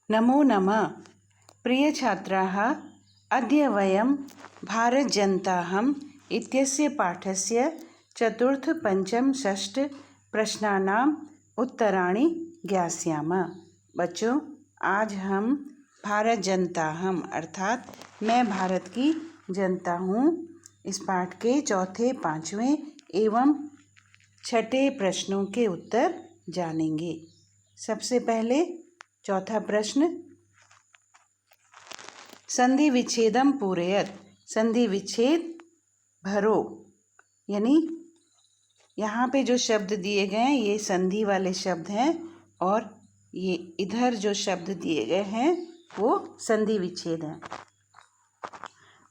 नमो नमः। प्रिय छात्राः, अद्य वयं भारतजनताहम् इत्यस्य पाठस्य चतुर्थ पंचम षष्ठ प्रश्नानाम् उत्तराणि ज्ञास्यामः। बच्चों, आज हम भारत जनताहम् अर्थात मैं भारत की जनता हूँ इस पाठ के चौथे, पांचवें एवं छठे प्रश्नों के उत्तर जानेंगे। सबसे पहले चौथा प्रश्न, संधि विच्छेदम पूरयत। संधि विच्छेद भरो, यानी यहाँ पे जो शब्द दिए गए हैं ये संधि वाले शब्द हैं और ये इधर जो शब्द दिए गए हैं वो संधि विच्छेद हैं।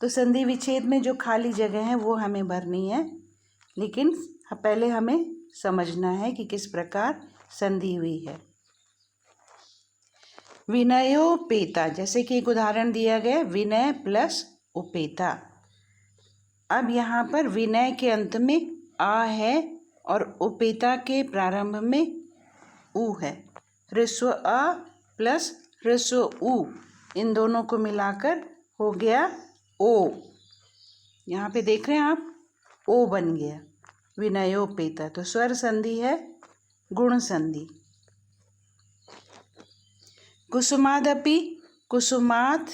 तो संधि विच्छेद में जो खाली जगह है वो हमें भरनी है, लेकिन पहले हमें समझना है कि किस प्रकार संधि हुई है। विनयोपेता, जैसे कि एक उदाहरण दिया गया विनय प्लस उपेता। अब यहाँ पर विनय के अंत में आ है और उपेता के प्रारंभ में उ है। ह्रस्व अ प्लस ह्रस्व उ, इन दोनों को मिलाकर हो गया ओ। यहाँ पे देख रहे हैं आप, ओ बन गया विनयोपेता। तो स्वर संधि है गुण संधि। कुसुमादपि, कुसुमात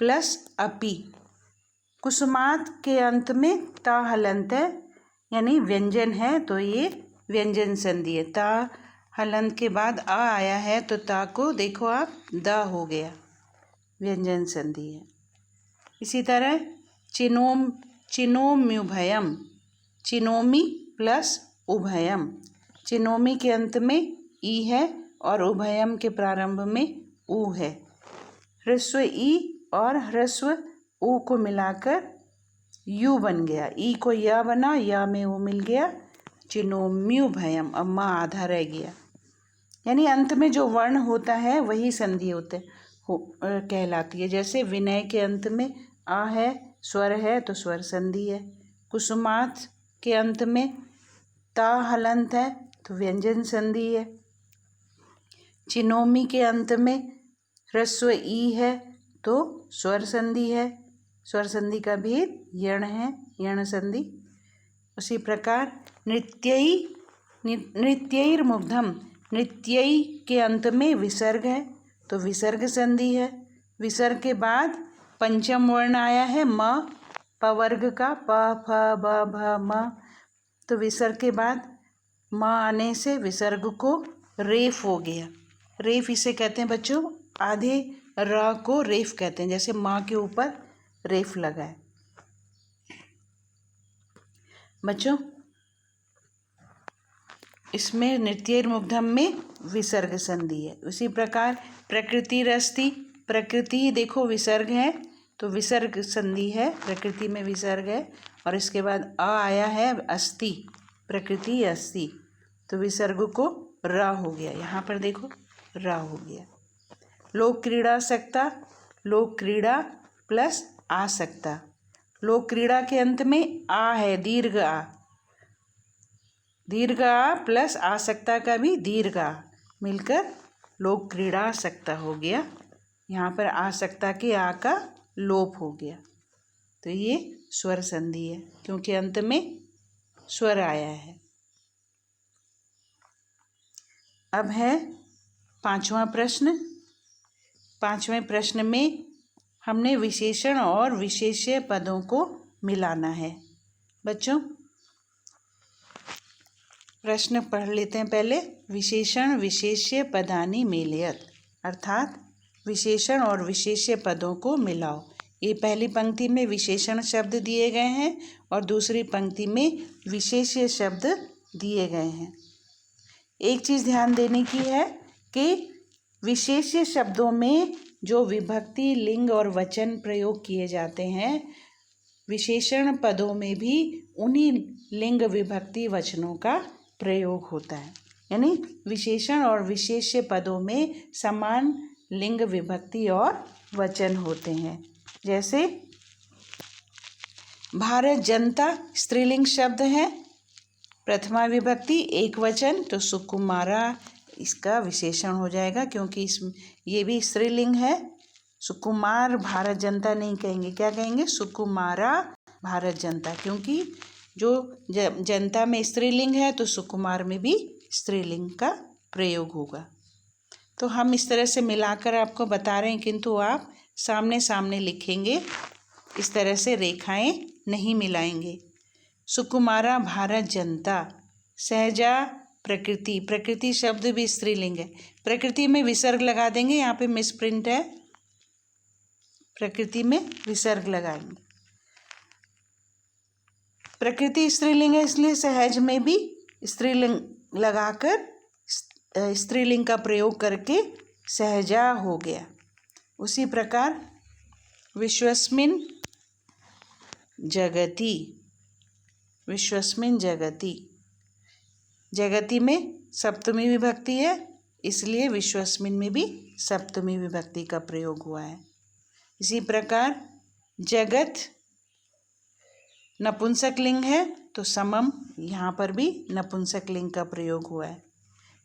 प्लस अपि। कुसुमात के अंत में ता हलंत है, यानी व्यंजन है, तो ये व्यंजन संधि है। ता हलंत के बाद आ आया है तो ता को देखो आप द हो गया, व्यंजन संधि है। इसी तरह चिनोम, चिनोम्युभयम, चिनोमी प्लस उभयम। चिनोमी के अंत में ई है और उभयम के प्रारंभ में उ है। ह्रस्व ई और ह्रस्व उ को मिलाकर यू बन गया। ई को या बना, या में उ मिल गया, चिनोम्युभयम। अब माँ आधा रह गया, यानी अंत में जो वर्ण होता है वही संधि होते कहलाती है। जैसे विनय के अंत में आ है, स्वर है तो स्वर संधि है। कुसुमात के अंत में ता हलंत है तो व्यंजन संधि है। चिनोमी के अंत में ह्रस्व ई है तो स्वर संधि है। स्वर संधि का भेद यण है, यण संधि। उसी प्रकार नृत्यई, नृत्यैर्मुग्धम, नृत्यई के अंत में विसर्ग है तो विसर्ग संधि है। विसर्ग के बाद पंचम वर्ण आया है म, पवर्ग का, प फ ब भ म। तो विसर्ग के बाद म आने से विसर्ग को रेफ हो गया। रेफ इसे कहते हैं बच्चों, आधे र को रेफ कहते हैं, जैसे माँ के ऊपर रेफ लगा है। बच्चों, इसमें नृत्यैर्मुग्धम में विसर्ग संधि है। उसी प्रकार प्रकृतिरस्ति, प्रकृति देखो विसर्ग है तो विसर्ग संधि है, प्रकृति में विसर्ग है। और इसके बाद अ आया है अस्ति, प्रकृति अस्ति, तो विसर्ग को र हो गया। यहाँ पर देखो र हो गया। लोक क्रीड़ासक्ता, लोक क्रीड़ा प्लस आसक्ता। लोक क्रीड़ा के अंत में आ है, दीर्घ आ, दीर्घ आ प्लस आसक्ता का भी दीर्घ आ मिलकर लोक क्रीड़ासक्ता हो गया। यहाँ पर आसक्ता के आ का लोप हो गया, तो ये स्वर संधि है क्योंकि अंत में स्वर आया है। अब है पांचवा प्रश्न। पांचवें प्रश्न में हमने विशेषण और विशेष्य पदों को मिलाना है। बच्चों, प्रश्न पढ़ लेते हैं पहले। विशेषण विशेष्य पदानि मेलयत, अर्थात विशेषण और विशेष्य पदों को मिलाओ। ये पहली पंक्ति में विशेषण शब्द दिए गए हैं और दूसरी पंक्ति में विशेष्य शब्द दिए गए हैं। एक चीज़ ध्यान देने की है कि विशेष्य शब्दों में जो विभक्ति, लिंग और वचन प्रयोग किए जाते हैं, विशेषण पदों में भी उन्हीं लिंग, विभक्ति, वचनों का प्रयोग होता है। यानी विशेषण और विशेष्य पदों में समान लिंग, विभक्ति और वचन होते हैं। जैसे भारत जनता स्त्रीलिंग शब्द है, प्रथमा विभक्ति एक वचन तो सुकुमारा इसका विशेषण हो जाएगा, क्योंकि ये भी स्त्रीलिंग है। सुकुमार भारत जनता नहीं कहेंगे, क्या कहेंगे? सुकुमारा भारत जनता, क्योंकि जो जनता में स्त्रीलिंग है तो सुकुमार में भी स्त्रीलिंग का प्रयोग होगा। तो हम इस तरह से मिलाकर आपको बता रहे हैं, किंतु आप सामने सामने लिखेंगे, इस तरह से रेखाएं नहीं मिलाएंगे। सुकुमारा भारत जनता। सहजा प्रकृति, प्रकृति शब्द भी स्त्रीलिंग है, प्रकृति में विसर्ग लगा देंगे, यहाँ पे मिसप्रिंट है, प्रकृति में विसर्ग लगाएंगे। प्रकृति स्त्रीलिंग है, इसलिए सहज में भी स्त्रीलिंग लगाकर स्त्रीलिंग का प्रयोग करके सहजा हो गया। उसी प्रकार विश्वस्मिन जगति, विश्वस्मिन जगति, जगति में सप्तमी विभक्ति है, इसलिए विश्वस्मिन में भी सप्तमी विभक्ति का प्रयोग हुआ है। इसी प्रकार जगत नपुंसक लिंग है तो समम, यहाँ पर भी नपुंसक लिंग का प्रयोग हुआ है।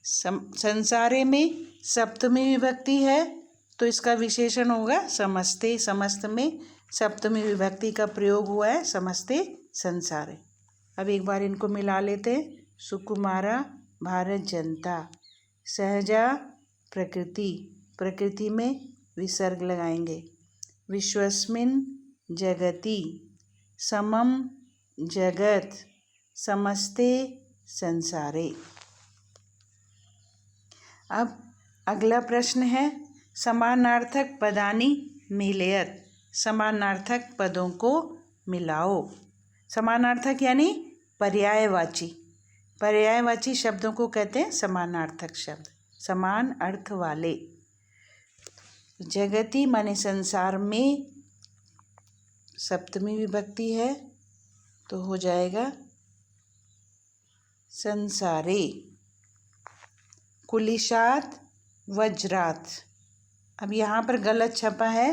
संसारे में सप्तमी विभक्ति है तो इसका विशेषण होगा समस्ते, समस्त में सप्तमी विभक्ति का प्रयोग हुआ है, समस्ते संसारे। अब एक बार इनको मिला लेते हैं। सुकुमारा भारत जनता। सहजा प्रकृति, प्रकृति में विसर्ग लगाएंगे। विश्वस्मिन जगति, समम जगत, समस्ते संसारे। अब अगला प्रश्न है, समानार्थक पदानि मिलयत, समानार्थक पदों को मिलाओ। समानार्थक यानी पर्यायवाची, पर्यायवाची शब्दों को कहते हैं समानार्थक शब्द, समान अर्थ वाले। जगति माने संसार में सप्तमी विभक्ति है तो हो जाएगा संसारे। कुलिशात वज्रात, अब यहाँ पर गलत छपा है,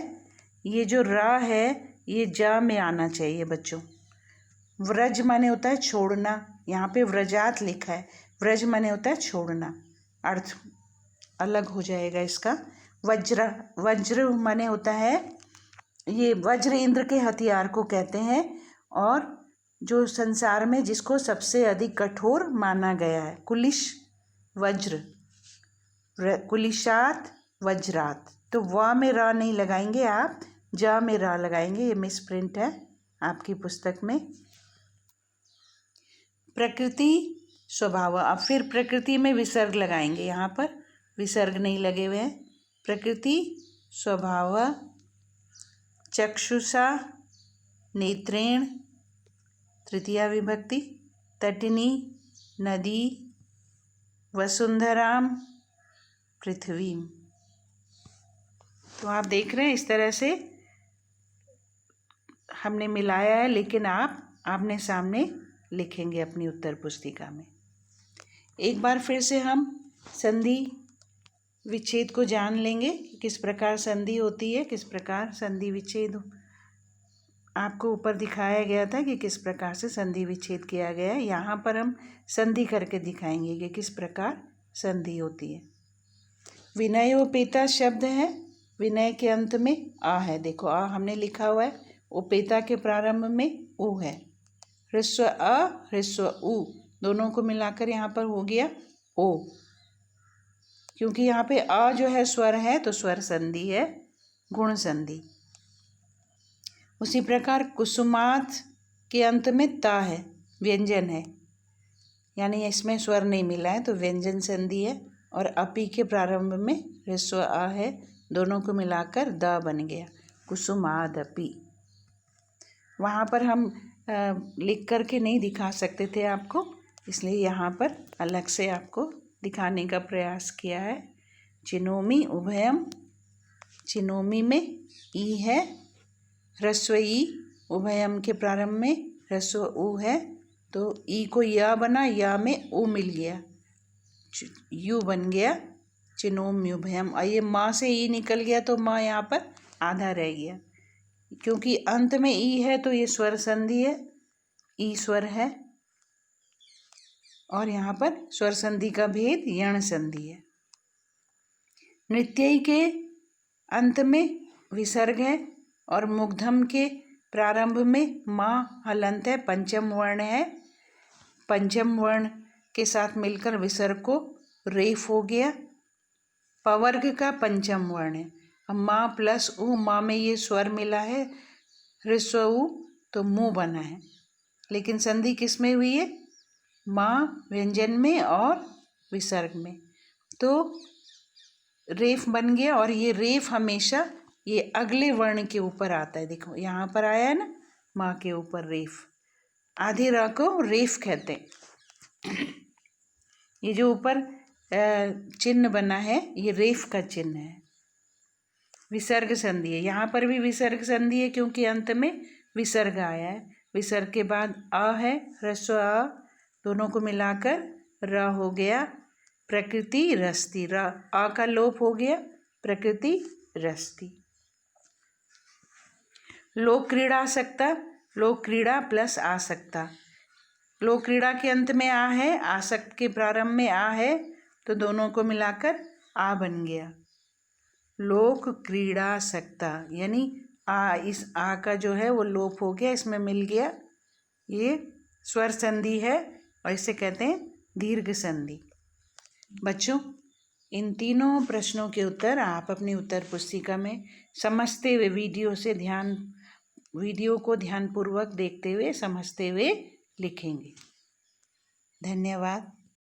ये जो रा है ये जा में आना चाहिए बच्चों। व्रज माने होता है छोड़ना, यहाँ पे व्रजात लिखा है, व्रज माने होता है छोड़ना, अर्थ अलग हो जाएगा इसका। वज्र, वज्र माने होता है, ये वज्र इंद्र के हथियार को कहते हैं, और जो संसार में जिसको सबसे अधिक कठोर माना गया है। कुलिश वज्र, कुलिशात वज्रात, तो वा में रा नहीं लगाएंगे आप, जा में रा लगाएंगे, ये मिसप्रिंट है आपकी पुस्तक में। प्रकृति स्वभाव, अब फिर प्रकृति में विसर्ग लगाएंगे, यहाँ पर विसर्ग नहीं लगे हुए हैं। प्रकृति स्वभाव चक्षुषा नेत्रेण, तृतीया विभक्ति। तटिनी नदी, वसुंधराम पृथ्वीम। तो आप देख रहे हैं इस तरह से हमने मिलाया है, लेकिन आप आमने सामने लिखेंगे अपनी उत्तर पुस्तिका में। एक बार फिर से हम संधि विच्छेद को जान लेंगे कि किस प्रकार संधि होती है, किस प्रकार संधि विच्छेद आपको ऊपर दिखाया गया था कि किस प्रकार से संधि विच्छेद किया गया है। यहाँ पर हम संधि करके दिखाएंगे कि किस प्रकार संधि होती है। विनयोपेता शब्द है, विनय के अंत में आ है, देखो आ हमने लिखा हुआ है, उपेता के प्रारंभ में उ है। ह्रस्व अ ह्रस्व उ दोनों को मिलाकर यहाँ पर हो गया ओ, क्योंकि यहाँ पे अ जो है स्वर है तो स्वर संधि है, गुण संधि। उसी प्रकार कुसुमात के अंत में ता है, व्यंजन है, यानी इसमें स्वर नहीं मिला है तो व्यंजन संधि है। और अपी के प्रारंभ में ह्रस्व आ है, दोनों को मिलाकर द बन गया, कुसुमादपि। वहाँ पर हम लिख करके नहीं दिखा सकते थे आपको, इसलिए यहाँ पर अलग से आपको दिखाने का प्रयास किया है। चिनोमी उभयम, चिनोमी में ई है, ह्रस्व ई, उभयम के प्रारंभ में ह्रस्व उ है, तो ई को या बना, या में उ मिल गया, यू बन गया, चिनोम्युभयम। और ये माँ से ई निकल गया तो माँ यहाँ पर आधा रह गया, क्योंकि अंत में ई है तो ये स्वर संधि है, ई स्वर है, और यहाँ पर स्वर संधि का भेद यण संधि है। नृत्यई के अंत में विसर्ग है और मूर्धन्य के प्रारंभ में माँ हलंत है, पंचम वर्ण है। पंचम वर्ण के साथ मिलकर विसर्ग को रेफ हो गया। पवर्ग का पंचम वर्ण है। अब माँ प्लस ऊ, माँ में ये स्वर मिला है ह्रस्व ऊ, तो मुँह बना है। लेकिन संधि किस में हुई है? माँ व्यंजन में और विसर्ग में, तो रेफ बन गया। और ये रेफ हमेशा ये अगले वर्ण के ऊपर आता है। देखो यहाँ पर आया है ना, माँ के ऊपर रेफ। आधे र को रेफ कहते हैं। ये जो ऊपर चिन्ह बना है ये रेफ का चिन्ह है। विसर्ग संधि है, यहाँ पर भी विसर्ग संधि है क्योंकि अंत में विसर्ग आया है। विसर्ग के बाद अ है, ह्रस्व अ, दोनों को मिलाकर र हो गया। प्रकृति रस्ती, र आ का लोप हो गया, प्रकृति रस्ती। लोक क्रीड़ा आसक्ता, लोक क्रीड़ा प्लस आसक्ता। लोक क्रीड़ा के अंत में आ है, आसक्त के प्रारंभ में आ है, तो दोनों को मिलाकर आ बन गया। लोक क्रीड़ासक्ता यानी आ, इस आ का जो है वो लोप हो गया, इसमें मिल गया। ये स्वर संधि है और इसे कहते हैं दीर्घ संधि। बच्चों, इन तीनों प्रश्नों के उत्तर आप अपनी उत्तर पुस्तिका में समझते हुए वीडियो को ध्यानपूर्वक देखते हुए समझते हुए लिखेंगे। धन्यवाद।